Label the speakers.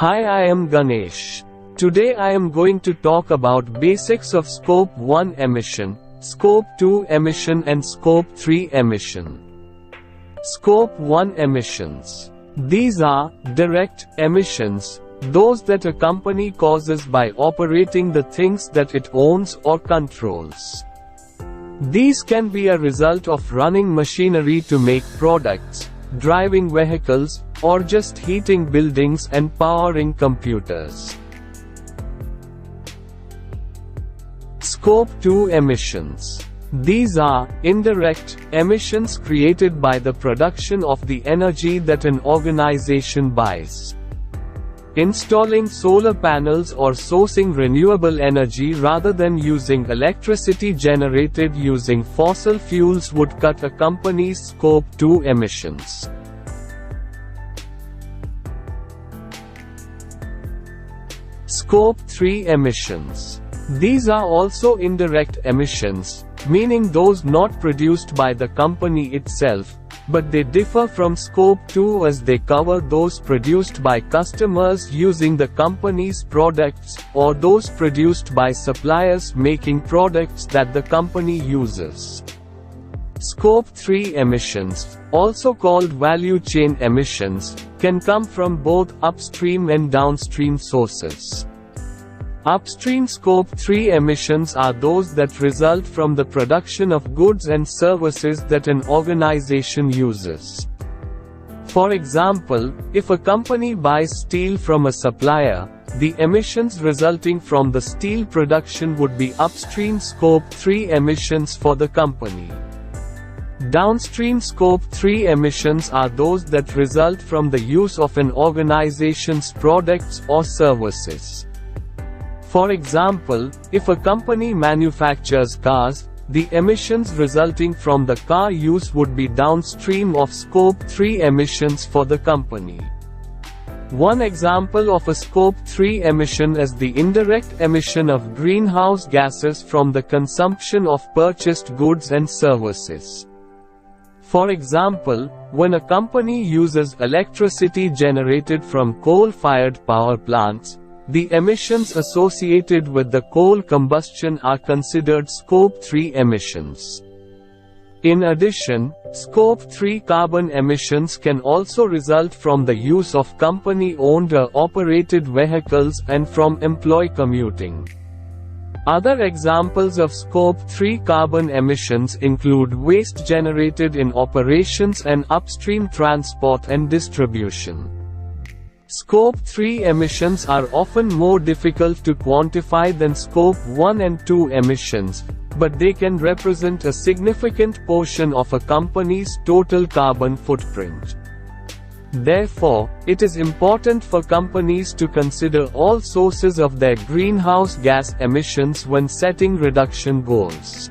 Speaker 1: Hi, I am Ganesh. Today I am going to talk about basics of Scope 1 emission, Scope 2 emission and Scope 3 emission. Scope 1 emissions. These are direct emissions, those that a company causes by operating the things that it owns or controls. These can be a result of running machinery to make products, driving vehicles, or just heating buildings and powering computers. Scope 2 emissions. These are indirect emissions created by the production of the energy that an organization buys. Installing solar panels or sourcing renewable energy rather than using electricity generated using fossil fuels would cut a company's Scope 2 emissions. Scope 3 emissions. These are also indirect emissions, meaning those not produced by the company itself, but they differ from Scope 2 as they cover those produced by customers using the company's products, or those produced by suppliers making products that the company uses. Scope 3 emissions, also called value chain emissions, can come from both upstream and downstream sources. Upstream Scope 3 emissions are those that result from the production of goods and services that an organization uses. For example, if a company buys steel from a supplier, the emissions resulting from the steel production would be upstream Scope 3 emissions for the company. Downstream Scope 3 emissions are those that result from the use of an organization's products or services. For example, if a company manufactures cars, the emissions resulting from the car use would be downstream of Scope 3 emissions for the company. One example of a Scope 3 emission is the indirect emission of greenhouse gases from the consumption of purchased goods and services. For example, when a company uses electricity generated from coal-fired power plants, the emissions associated with the coal combustion are considered Scope 3 emissions. In addition, Scope 3 carbon emissions can also result from the use of company-owned or operated vehicles and from employee commuting. Other examples of Scope 3 carbon emissions include waste generated in operations and upstream transport and distribution. Scope 3 emissions are often more difficult to quantify than Scope 1 and 2 emissions, but they can represent a significant portion of a company's total carbon footprint. Therefore, it is important for companies to consider all sources of their greenhouse gas emissions when setting reduction goals.